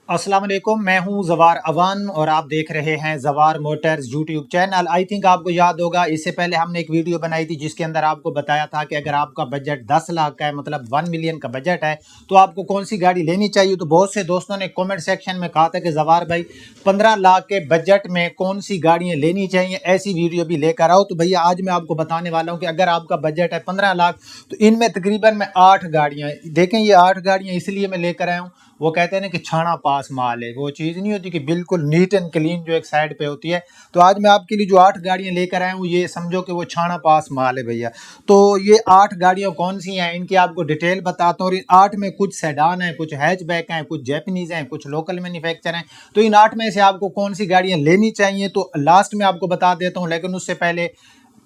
अस्सलाम वालेकुम, मैं हूं जवार अवान और आप देख रहे हैं जवार Motors YouTube channel. I think आपको याद होगा, इससे पहले हमने एक वीडियो बनाई थी जिसके अंदर आपको बताया था कि अगर आपका बजट 10 लाख का है, मतलब 1 मिलियन का बजट है, तो आपको कौन सी गाड़ी लेनी चाहिए। तो बहुत से दोस्तों ने कमेंट सेक्शन में कहा था कि जवार भाई 15 लाख के बजट में कौन सी गाड़ियाँ लेनी चाहिए, ऐसी वीडियो भी लेकर आओ। तो भैया आज मैं आपको बताने वाला हूँ कि अगर आपका बजट है 15 लाख तो इनमें तकरीबन मैं 8 गाड़ियाँ, देखें ये 8 गाड़ियाँ इसलिए मैं लेकर आया हूँ। वो कहते हैं ना कि छाना पास माल है, वो चीज़ नहीं होती कि बिल्कुल नीट एंड क्लीन जो एक साइड पे होती है। तो आज मैं आपके लिए जो 8 गाड़ियां लेकर आया हूँ, ये समझो कि वो छाना पास माल है भैया। तो ये 8 गाड़ियां कौन सी हैं, इनकी आपको डिटेल बताता हूँ। और इन 8 में कुछ सेडान है, कुछ हैचबैक हैं, कुछ जैपनीज हैं, कुछ लोकल मैन्युफैक्चर हैं। तो इन 8 में से आपको कौन सी गाड़ियां लेनी चाहिए तो लास्ट में आपको बता देता हूँ, लेकिन उससे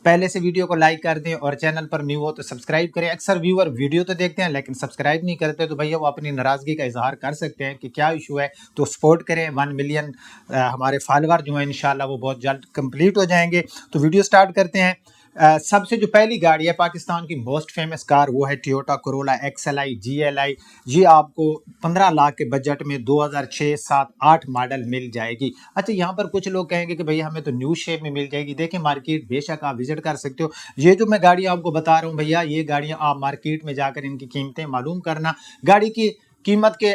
पहले से वीडियो को लाइक कर दें और चैनल पर न्यू हो तो सब्सक्राइब करें। अक्सर व्यूअर वीडियो तो देखते हैं लेकिन सब्सक्राइब नहीं करते, तो भैया वो अपनी नाराज़गी का इजहार कर सकते हैं कि क्या इशू है। तो सपोर्ट करें, 1 मिलियन हमारे फॉलोअर जो हैं इंशाल्लाह वो बहुत जल्द कंप्लीट हो जाएंगे। तो वीडियो स्टार्ट करते हैं। सबसे जो पहली गाड़ी है पाकिस्तान की मोस्ट फेमस कार, वो है टोयोटा कोरोला XLI GLI। ये आपको 15 लाख के बजट में 2006, 7, 8 मॉडल मिल जाएगी। अच्छा, यहाँ पर कुछ लोग कहेंगे कि भैया हमें तो न्यू शेप में मिल जाएगी। देखिए मार्केट बेशक आप विजिट कर सकते हो। ये जो मैं गाड़ियाँ आपको बता रहा हूँ भैया, ये गाड़ियाँ आप मार्केट में जाकर इनकी कीमतें मालूम करना। गाड़ी की कीमत के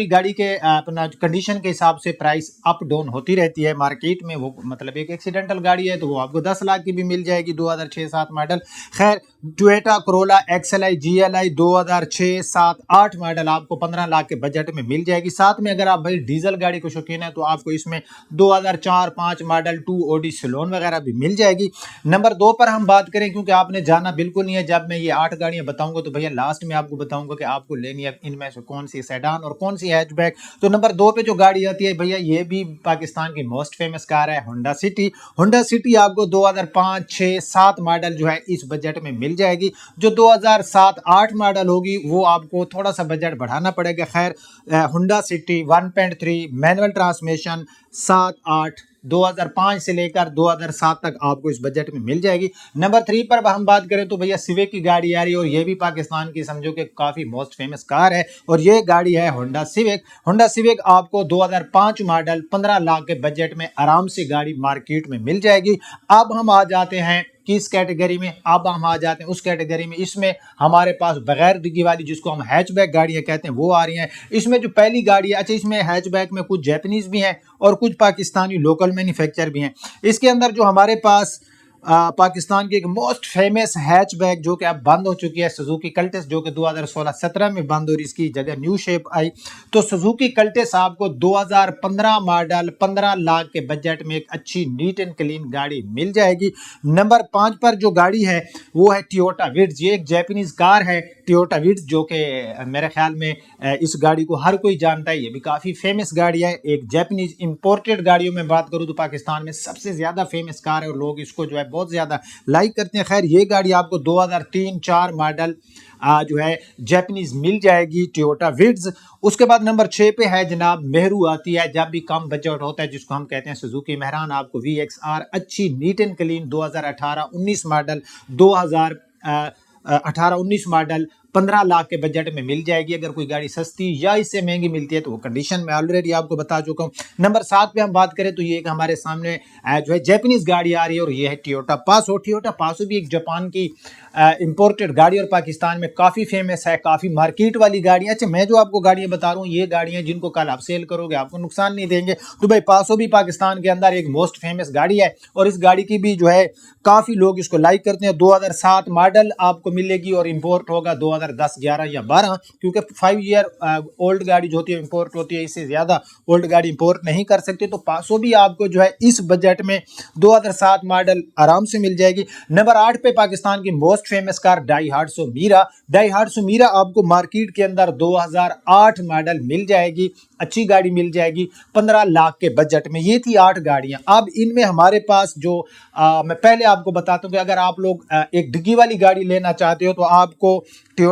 गाड़ी के अपना कंडीशन के हिसाब से प्राइस अप डाउन होती रहती है मार्केट में। वो मतलब एक एक्सीडेंटल गाड़ी है तो वो आपको 10 लाख की भी मिल जाएगी, 2006-7 मॉडल। खैर, Toyota Corolla XLI GLI 2006, 7, 8 model आपको 15 लाख के बजट में मिल जाएगी। साथ में अगर आप भाई डीजल गाड़ी को शौकीन है तो आपको इसमें 2004-5 मॉडल 2OD सिलोन वगैरह भी मिल जाएगी। नंबर 2 पर हम बात करें, क्योंकि आपने जाना बिल्कुल नहीं है, जब मैं ये 8 गाड़ियां बताऊंगा तो भैया लास्ट में आपको बताऊंगा कि आपको लेनी है इनमें से कौन सी सेडान और कौन सी हैचबैक। तो नंबर 2 पे जो गाड़ी आती है भैया, ये भी पाकिस्तान की मोस्ट फेमस कार है, होंडा सिटी। होंडा सिटी आपको 2005, 6, 7 मॉडल जो है इस बजट में मिल जाएगी। जो 2007, 8 मॉडल होगी वो आपको थोड़ा सा बजट बढ़ाना पड़ेगा। खैर, होंडा सिटी 1.3 मैनुअल ट्रांसमिशन 7, 8 2005 से लेकर 2007 तक आपको इस बजट में मिल जाएगी। नंबर 3 पर हम बात करें तो भैया सिविक की गाड़ी आ रही है, और ये भी पाकिस्तान की समझो कि काफ़ी मोस्ट फेमस कार है, और ये गाड़ी है होंडा सिविक। होंडा सिविक आपको 2005 मॉडल 15 लाख के बजट में आराम से गाड़ी मार्केट में मिल जाएगी। अब हम आ जाते हैं किस कैटेगरी में, अब हम आ जाते हैं उस कैटेगरी में, इसमें हमारे पास बगैर डिग्गी वाली जिसको हम हैचबैक गाड़ियां कहते हैं वो आ रही हैं। इसमें जो पहली गाड़ी है, अच्छा इसमें हैचबैक में कुछ जैपनीज भी हैं और कुछ पाकिस्तानी लोकल मैन्युफैक्चर भी हैं। इसके अंदर जो हमारे पास पाकिस्तान की एक मोस्ट फेमस हैचबैक जो कि अब बंद हो चुकी है, सुजुकी कल्टिस, जो कि 2016-17 में बंद और इसकी जगह न्यू शेप आई। तो सुजुकी कल्टिस आपको 2015 मॉडल 15 लाख के बजट में एक अच्छी नीट एंड क्लीन गाड़ी मिल जाएगी। नंबर 5 पर जो गाड़ी है वो है टोयोटा विट्ज। ये एक जापानीज कार है टोयोटा विट्ज, जो कि मेरे ख्याल में इस गाड़ी को हर कोई जानता है। ये भी काफ़ी फेमस गाड़ी है, एक जापानीज इंपोर्टेड गाड़ियों में बात करूँ तो पाकिस्तान में सबसे ज़्यादा फेमस कार है और लोग इसको जो है बहुत ज़्यादा लाइक करते हैं। खैर, ये गाड़ी आपको 2003-4 मॉडल जो है जापानीज मिल जाएगी, टोयोटा विट्ज। उसके बाद नंबर 6 पे है जनाब मेहरू आती है, जब भी कम बजट होता है, जिसको हम कहते हैं सुजुकी मेहरान। आपको VXR अच्छी neat and clean 2018-19 model 2018-19 model 15 lakh के बजट में मिल जाएगी। अगर कोई गाड़ी सस्ती या इससे महंगी मिलती है तो वो कंडीशन में ऑलरेडी आपको बता चुका हूँ। नंबर 7 पे हम बात करें तो ये एक हमारे सामने जो है जापानीज गाड़ी आ रही है, और ये है टोयोटा पासो। टोयोटा पासो भी एक जापान की इंपोर्टेड गाड़ी और पाकिस्तान में काफ़ी फेमस है, काफ़ी मार्केट वाली गाड़ी। अच्छा, मैं जो आपको गाड़ियाँ बता रहा हूँ ये गाड़ियाँ जिनको कल आप सेल करोगे आपको नुकसान नहीं देंगे। तो भाई पासो भी पाकिस्तान के अंदर एक मोस्ट फेमस गाड़ी है, और इस गाड़ी की भी जो है काफ़ी लोग इसको लाइक करते हैं। 2007 मॉडल आपको मिलेगी और इंपोर्ट होगा 2010, 11 या 12, क्योंकि 5 ईयर ओल्ड गाड़ी जो होती है इंपोर्ट होती है, इससे ज़्यादा ओल्ड गाड़ी इंपोर्ट नहीं कर सकते। तो पासो भी आपको जो है इस बजट में 2007 मॉडल आराम से मिल जाएगी। नंबर 8 पे पाकिस्तान की मोस्ट फेमस कार डाईहार्डसो मीरा। डाईहार्डसो मीरा आपको मार्केट के अंदर 2008 मॉडल मिल जाएगी, अच्छी गाड़ी मिल जाएगी 15 लाख के बजट में। ये थी 8 गाड़ियां। अब इनमें हमारे पास जो मैं पहले आपको बताता हूं कि अगर आप लोग एक डिग्गी वाली गाड़ी लेना चाहते हो तो आपको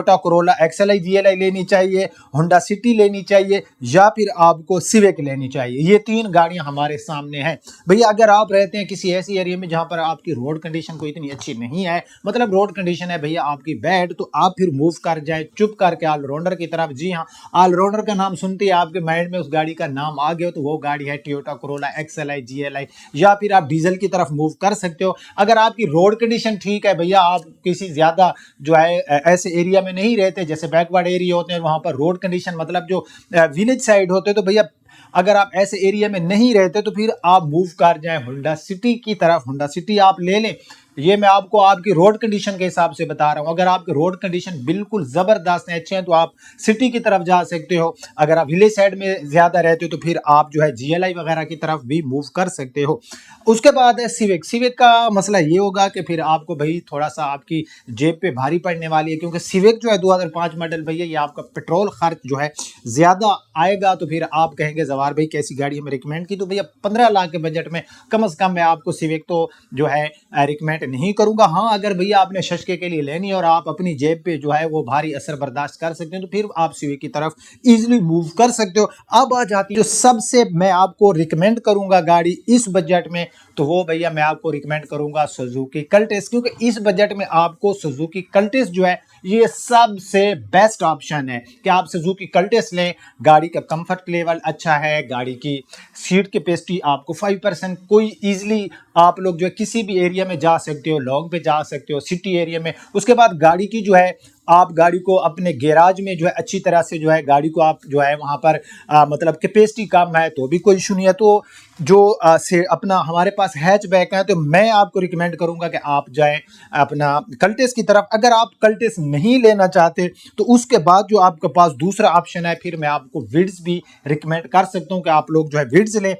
टोयोटा कोरोला XLI GLI लेनी चाहिए, होंडा सिटी लेनी चाहिए, या फिर आपको सिविक लेनी चाहिए। ये 3 गाड़ियां हमारे सामने हैं। भैया अगर आप रहते हैं किसी ऐसी एरिया में जहां पर आपकी रोड कंडीशन कोई इतनी अच्छी नहीं है, मतलब रोड कंडीशन है भैया आपकी बैड, तो आप फिर मूव कर जाए चुप करके ऑलराउंडर की तरफ। जी हाँ, ऑलराउंडर का नाम सुनते ही आपके माइंड में उस गाड़ी का नाम आ गया, तो वो गाड़ी है टोयोटा कोरोला XLI GLI, या फिर आप डीजल की तरफ मूव कर सकते हो। अगर आपकी रोड कंडीशन ठीक है भैया, आप किसी ज्यादा जो है ऐसे एरिया में नहीं रहते जैसे बैकवर्ड एरिया होते हैं, वहां पर रोड कंडीशन मतलब जो विलेज साइड होते हैं, तो भैया अगर आप ऐसे एरिया में नहीं रहते तो फिर आप मूव कर जाएं होंडा सिटी की तरफ। होंडा सिटी आप ले लें। ये मैं आपको आपकी रोड कंडीशन के हिसाब से बता रहा हूं। अगर आपकी रोड कंडीशन बिल्कुल जबरदस्त है, अच्छे हैं, तो आप सिटी की तरफ जा सकते हो। अगर आप विलेज साइड में ज्यादा रहते हो तो फिर आप जो है GLI वगैरह की तरफ भी मूव कर सकते हो। उसके बाद है सिविक। सिविक का मसला ये होगा कि फिर आपको भाई थोड़ा सा आपकी जेब पे भारी पड़ने वाली है, क्योंकि सिविक जो है 2005 मॉडल भैया, ये आपका पेट्रोल खर्च जो है ज्यादा आएगा। तो फिर आप कहेंगे जवार भाई कैसी गाड़ी हमें रिकमेंड की, तो भैया 15 लाख के बजट में कम से कम मैं आपको सिविक तो जो है रिकमेंड नहीं करूंगा। हाँ, अगर भैया आपने शशके के लिए लेनी है और आप अपनी जेब पे जो है वो भारी असर बर्दाश्त कर सकते हैं, तो फिर आप सिविक की तरफ इजीली मूव कर सकते हो। अब आ जाती है जो सबसे मैं आपको रिकमेंड करूंगा गाड़ी इस बजट में, तो वो भैया मैं आपको रिकमेंड करूंगा सुजुकी कल्टिस, क्योंकि इस बजट में आपको सुजुकी कल्टिस जो है ये सबसे बेस्ट ऑप्शन है कि आप सुजुकी कल्टिस लें। गाड़ी का कंफर्ट लेवल अच्छा है, गाड़ी की सीट कैपेसिटी आपको 5%, कोई इजीली आप लोग जो है किसी भी एरिया में जा सकते हो, लॉन्ग पे जा सकते हो, सिटी एरिया में। उसके बाद गाड़ी की जो है आप गाड़ी को अपने गैराज में जो है अच्छी तरह से जो है गाड़ी को आप जो है वहां पर मतलब कैपेसिटी कम है तो भी कोई इशू नहीं है। तो जो से अपना हमारे पास हैचबैक है, तो मैं आपको रिकमेंड करूंगा कि आप जाएं अपना कल्टिस की तरफ। अगर आप कल्टिस नहीं लेना चाहते तो उसके बाद जो आपके पास दूसरा ऑप्शन है, फिर मैं आपको विड्स भी रिकमेंड कर सकता हूं कि आप लोग जो है विड्स लें।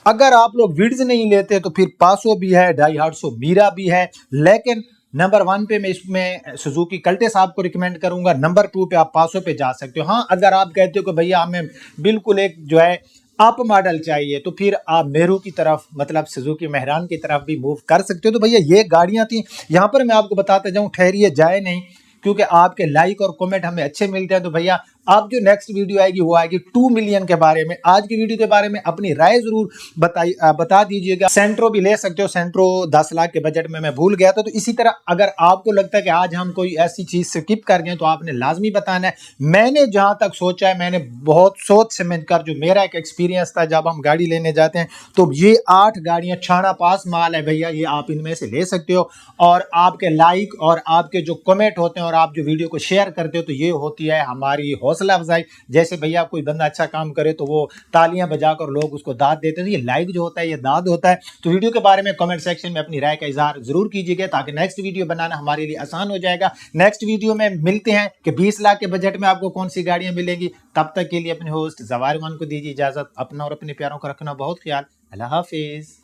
अगर आप लोग विड्स नहीं लेते तो फिर पासो भी है, 250 मीरा भी है, लेकिन नंबर 1 पे मैं इसमें सुजुकी कल्टिस आपको रिकमेंड करूंगा। नंबर 2 पे आप पासो पे जा सकते हो। हाँ, अगर आप कहते हो कि भैया हमें बिल्कुल एक जो है अप मॉडल चाहिए, तो फिर आप मेरू की तरफ मतलब सुजुकी मेहरान की तरफ भी मूव कर सकते हो। तो भैया ये गाड़ियां थी। यहाँ पर मैं आपको बताता जाऊं, ठहरिए जाए नहीं, क्योंकि आपके लाइक और कमेंट हमें अच्छे मिलते हैं। तो भैया अब जो नेक्स्ट वीडियो आएगी वो आएगी 2 मिलियन के बारे में। आज की वीडियो के बारे में अपनी राय जरूर बता दीजिएगा। सेंट्रो भी ले सकते हो, सेंट्रो 10 लाख के बजट में मैं भूल गया था। तो इसी तरह अगर आपको लगता है कि आज हम कोई ऐसी चीज स्किप कर गए तो आपने लाजमी बताना है। मैंने जहां तक सोचा है, मैंने बहुत सोच समझ कर, जो मेरा एक एक्सपीरियंस था जब हम गाड़ी लेने जाते हैं, तो ये 8 गाड़ियां छाना पास माल है भैया, ये आप इनमें से ले सकते हो। और आपके लाइक और आपके जो कमेंट होते हैं और आप जो वीडियो को शेयर करते हो, तो ये होती है हमारी हौसला अफजाई। जैसे भैया कोई बंदा अच्छा काम करे तो वो तालियां बजाकर लोग उसको दाद देते हैं, तो ये लाइक जो होता है ये दाद होता है। तो वीडियो के बारे में कमेंट सेक्शन में अपनी राय का इजहार जरूर कीजिएगा, ताकि नेक्स्ट वीडियो बनाना हमारे लिए आसान हो जाएगा। नेक्स्ट वीडियो में मिलते हैं कि 20 लाख के बजट में आपको कौन सी गाड़ियां मिलेंगी। तब तक के लिए अपने होस्ट जवार मान को दीजिए इजाजत। अपना और अपने प्यारों का रखना बहुत ख्याल। अल्लाह हाफिज।